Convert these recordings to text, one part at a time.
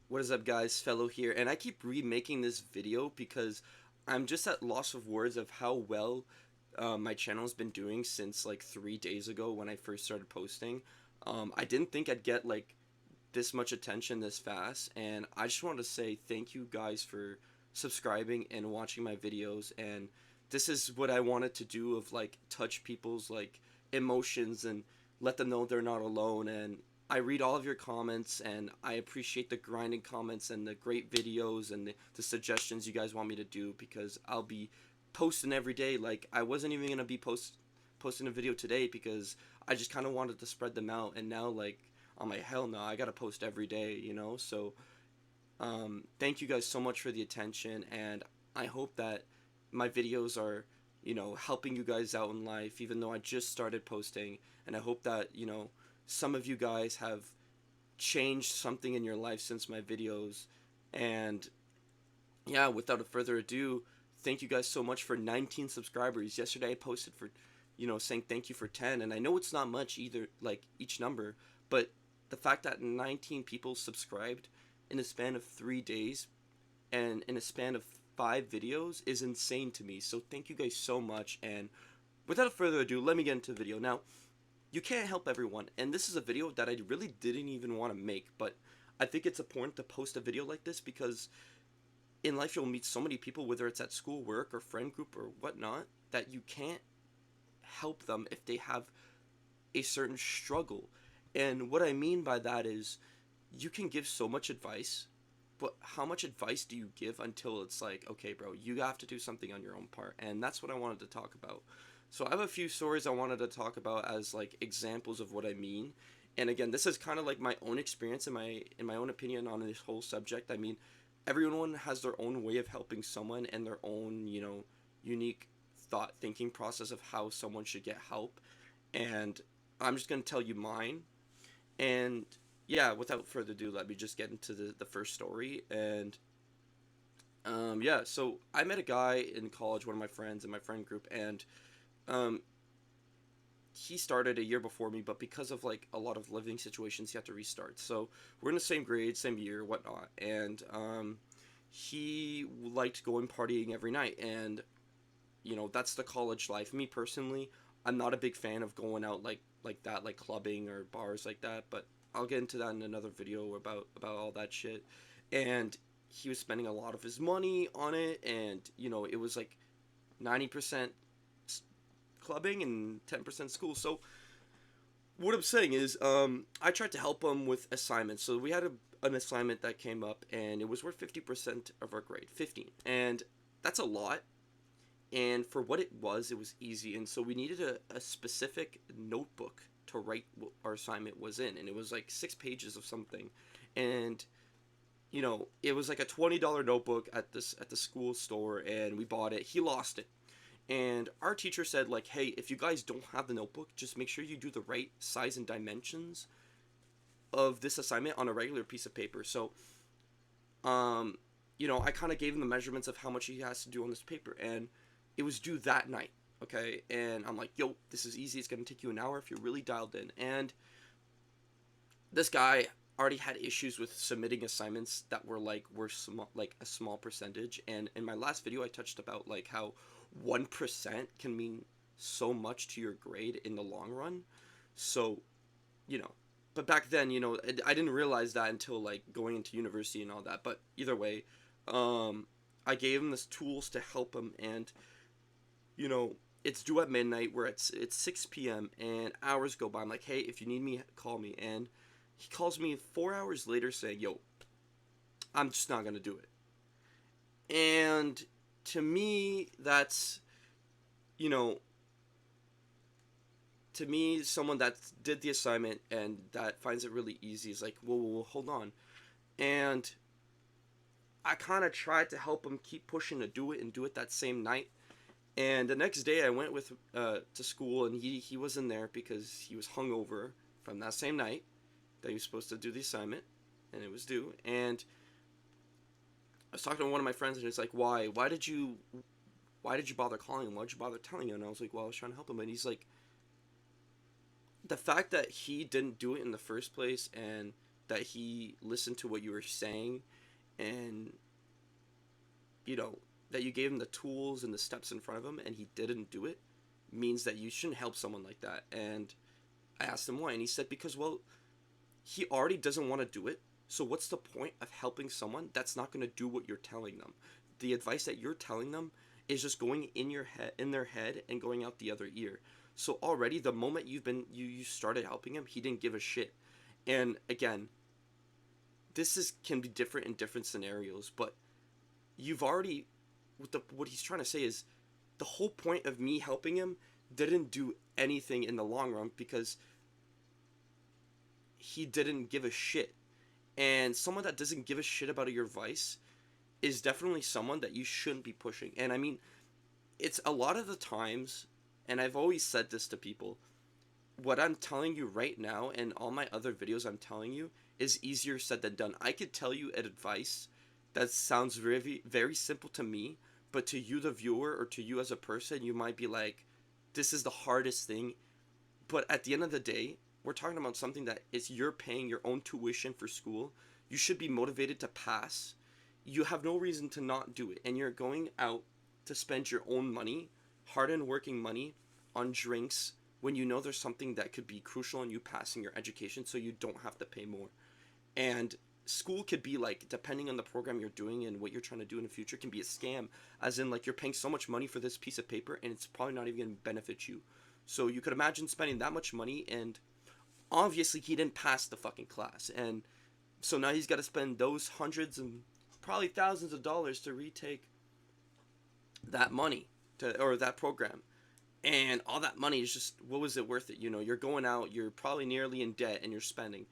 What is up, guys? Fellow here, and I keep remaking this video because I'm just at loss of words of how well my channel's been doing since like 3 days ago when I first started posting. I didn't think I'd get like this much attention this fast, and I just want to say thank you guys for subscribing and watching my videos. And this is what I wanted to do, of like touch people's like emotions and let them know they're not alone. And I read all of your comments, and I appreciate the grinding comments and the great videos and the suggestions you guys want me to do, because I'll be posting every day. Like, I wasn't even gonna be posting a video today because I just kind of wanted to spread them out, and now like I'm like, hell no, I gotta post every day, you know? So, thank you guys so much for the attention, and I hope that my videos are, helping you guys out in life, even though I just started posting, and I hope that, some of you guys have changed something in your life since my videos. And yeah, without a further ado, thank you guys so much for 19 subscribers. Yesterday I posted for, saying thank you for 10, and I know it's not much either, like each number, but the fact that 19 people subscribed in a span of 3 days and in a span of 5 videos is insane to me. So thank you guys so much. And without further ado, let me get into the video. Now, you can't help everyone, and this is a video that I really didn't even want to make, but I think it's important to post a video like this because in life you'll meet so many people, whether it's at school, work, or friend group or whatnot, that you can't help them if they have a certain struggle. And what I mean by that is, you can give so much advice, but how much advice do you give until it's like, okay, bro, you have to do something on your own part? And that's what I wanted to talk about. So I have a few stories I wanted to talk about as like examples of what I mean. And again, this is kind of like my own experience and my own opinion on this whole subject. I mean, everyone has their own way of helping someone and their own, unique thought thinking process of how someone should get help. And I'm just going to tell you mine. And yeah, without further ado, let me just get into the first story. And yeah, so I met a guy in college, one of my friends in my friend group, and um, he started a year before me, but because of like a lot of living situations, he had to restart. So we're in the same grade, same year, whatnot, and he liked going partying every night, and that's the college life. Me personally, I'm not a big fan of going out like that, like clubbing or bars like that, but I'll get into that in another video about all that shit. And he was spending a lot of his money on it, and it was like 90% clubbing and 10% school. So what I'm saying is, I tried to help him with assignments. So we had an assignment that came up, and it was worth 50% of our grade, 15, and that's a lot. And for what it was easy. And so we needed a specific notebook to write what our assignment was in, and it was like 6 pages of something. And it was like a $20 notebook at the school store, and we bought it. He lost it, and our teacher said, like, hey, if you guys don't have the notebook, just make sure you do the right size and dimensions of this assignment on a regular piece of paper. So um I kind of gave him the measurements of how much he has to do on this paper, and it was due that night. Okay, and I'm like, yo, this is easy, it's gonna take you an hour if you're really dialed in. And this guy already had issues with submitting assignments that were small, like a small percentage. And in my last video I touched about like how 1% can mean so much to your grade in the long run. So you know but back then, I didn't realize that until like going into university and all that. But either way, I gave him this tools to help him. And it's due at midnight, where it's 6 p.m., and hours go by. I'm like, hey, if you need me, call me. And he calls me 4 hours later saying, yo, I'm just not gonna do it. And to me, that's, you know to me, someone that did the assignment and that finds it really easy is like, whoa, whoa, whoa, hold on. And I kind of tried to help him keep pushing to do it and do it that same night. And the next day, I went with to school, and he wasn't there because he was hungover from that same night that he was supposed to do the assignment, and it was due. And I was talking to one of my friends, and it's like, why did you bother calling him? Why did you bother telling him? And I was like, well, I was trying to help him. And he's like, the fact that he didn't do it in the first place, and that he listened to what you were saying, and you know that you gave him the tools and the steps in front of him and he didn't do it, means that you shouldn't help someone like that. And I asked him why, and he said because, well, he already doesn't want to do it. So what's the point of helping someone that's not going to do what you're telling them? The advice that you're telling them is just going in their head and going out the other ear. So already the moment you started helping him, he didn't give a shit. And again, this is can be different in different scenarios, but you've already what he's trying to say is the whole point of me helping him didn't do anything in the long run because he didn't give a shit. And someone that doesn't give a shit about your advice is definitely someone that you shouldn't be pushing. And I mean, it's a lot of the times, and I've always said this to people, what I'm telling you right now and all my other videos I'm telling you is easier said than done. I could tell you an advice that sounds very, very simple to me, but to you, the viewer, or to you as a person, you might be like, this is the hardest thing. But at the end of the day, we're talking about something that is you're paying your own tuition for school. You should be motivated to pass. You have no reason to not do it. And you're going out to spend your own money, hard-earned working money, on drinks when you know there's something that could be crucial in you passing your education so you don't have to pay more. And school could be like, depending on the program you're doing and what you're trying to do in the future, can be a scam. As in, like, you're paying so much money for this piece of paper and it's probably not even going to benefit you. So you could imagine spending that much money, and obviously he didn't pass the fucking class. And so now he's got to spend those hundreds and probably thousands of dollars to retake that money or that program. And all that money is just, what was it worth it? You know, you're going out, you're probably nearly in debt, and you're spending.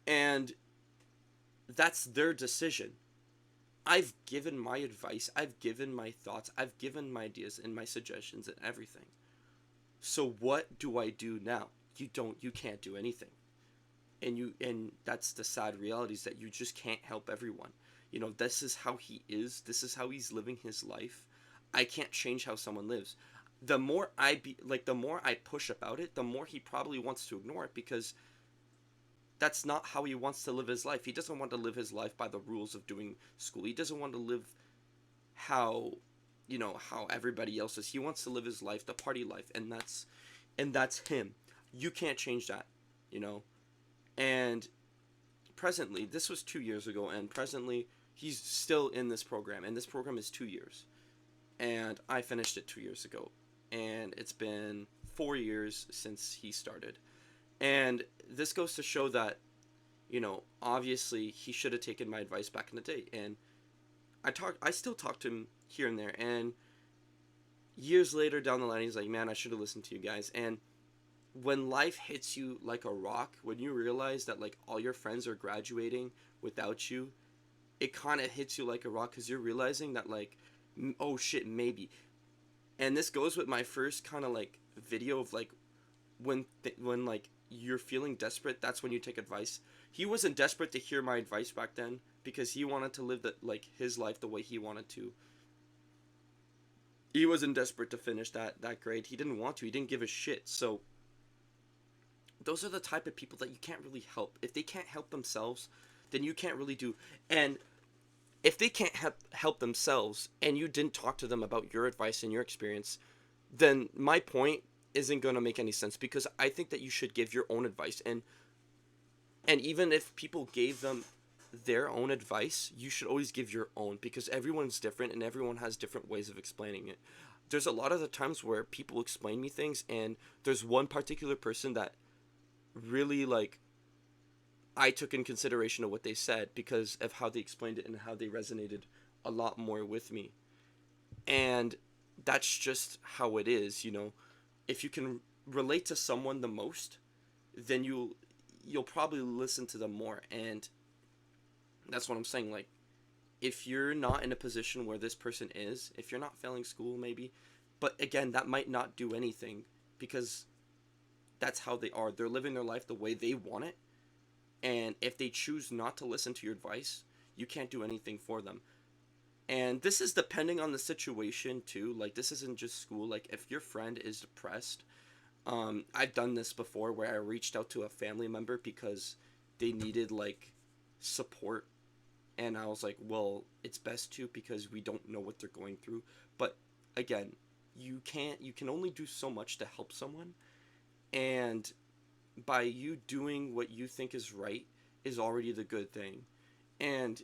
And that's their decision. I've given my advice, I've given my thoughts, I've given my ideas and my suggestions and everything. So what do I do now? You can't do anything. And that's the sad reality, is that you just can't help everyone. You know, this is how he is, this is how he's living his life. I can't change how someone lives. The more the more I push about it, the more he probably wants to ignore it, because that's not how he wants to live his life. He doesn't want to live his life by the rules of doing school. He doesn't want to live how, you know, how everybody else is. He wants to live his life, the party life, and that's him. You can't change that, you know. And presently, this was 2 years ago, and presently he's still in this program, and this program is 2 years. And I finished it 2 years ago, and it's been 4 years since he started. And this goes to show that, you know, obviously he should have taken my advice back in the day. And I still talk to him here and there, and years later down the line, he's like, man, I should have listened to you guys. And when life hits you like a rock, when you realize that, like, all your friends are graduating without you, it kind of hits you like a rock, because you're realizing that, like, oh shit, maybe. And this goes with my first kind of like video of like when like you're feeling desperate, that's when you take advice. He wasn't desperate to hear my advice back then, because he wanted to live like his life the way he wanted to. He wasn't desperate to finish that grade. He didn't want to. He didn't give a shit. So those are the type of people that you can't really help. If they can't help themselves, then you can't really do. And if they can't help themselves, and you didn't talk to them about your advice and your experience, then my point isn't going to make any sense, because I think that you should give your own advice. And even if people gave them their own advice, you should always give your own, because everyone's different and everyone has different ways of explaining it. There's a lot of the times where people explain me things, and there's one particular person that really, like, I took in consideration of what they said because of how they explained it and how they resonated a lot more with me. And that's just how it is, you know. If you can relate to someone the most, then you'll probably listen to them more. And that's what I'm saying. Like, if you're not in a position where this person is, if you're not failing school, maybe, but again, that might not do anything, because that's how they are. They're living their life the way they want it. And if they choose not to listen to your advice, you can't do anything for them. And this is depending on the situation too. Like, this isn't just school. Like, if your friend is depressed, I've done this before where I reached out to a family member because they needed like support, and I was like, well, it's best to, because we don't know what they're going through. But again, you can only do so much to help someone, and by you doing what you think is right is already the good thing. And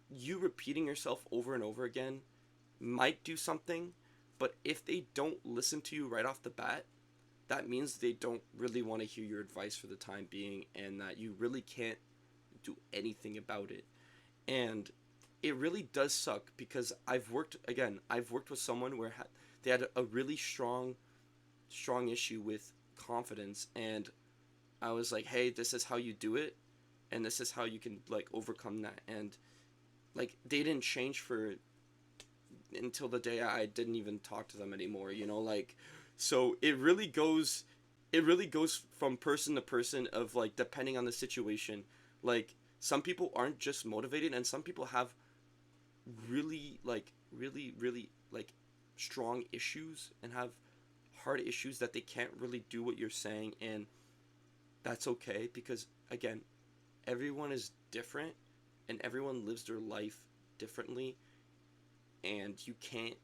you repeating yourself over and over again might do something, but if they don't listen to you right off the bat, that means they don't really want to hear your advice for the time being, and that you really can't do anything about it. And it really does suck, because I've worked with someone where they had a really strong issue with confidence, and I was like, hey, this is how you do it, and this is how you can like overcome that. And like they didn't change for until the day I didn't even talk to them anymore, you know, like, so it really goes from person to person, of like depending on the situation. Like some people aren't just motivated, and some people have really like strong issues, and have hard issues that they can't really do what you're saying. And that's okay, because again, everyone is different, and everyone lives their life differently, and you can't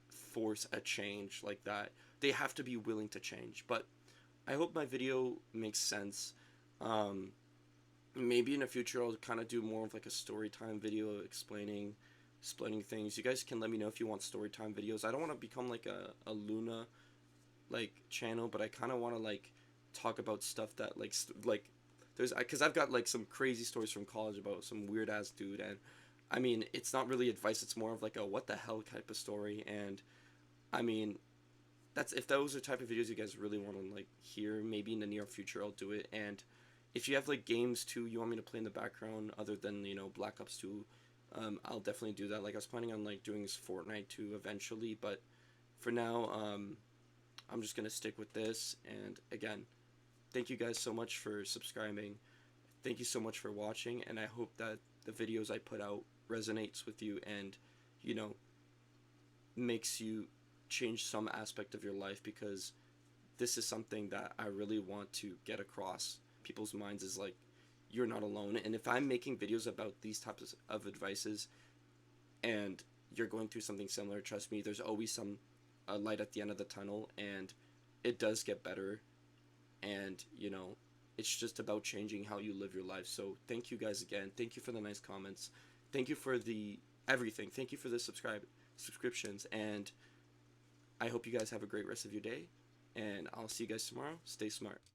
force a change like that. They have to be willing to change. But I hope my video makes sense. Um, Maybe in the future I'll kind of do more of like a story time video explaining things. You guys can let me know if you want story time videos. I don't want to become like a Luna like channel, but I kind of want to like talk about stuff that like there's, because I've got like some crazy stories from college about some weird ass dude. And I mean, it's not really advice, it's more of like a what the hell type of story. And I mean, that's, if those are type of videos you guys really want to like hear, maybe in the near future I'll do it. And if you have like games too you want me to play in the background other than, you know, Black Ops 2, I'll definitely do that. Like I was planning on like doing Fortnite too eventually, but for now, I'm just gonna stick with this. And again, thank you guys so much for subscribing. Thank you so much for watching, and I hope that the videos I put out resonates with you, and you know, makes you change some aspect of your life, because this is something that I really want to get across people's minds, is like, you're not alone. And if I'm making videos about these types of advices, and you're going through something similar, trust me, there's always some light at the end of the tunnel, and it does get better. And you know, it's just about changing how you live your life. So thank you guys again. Thank you for the nice comments. Thank you for the everything. Thank you for the subscriptions, and I hope you guys have a great rest of your day, and I'll see you guys tomorrow. Stay smart.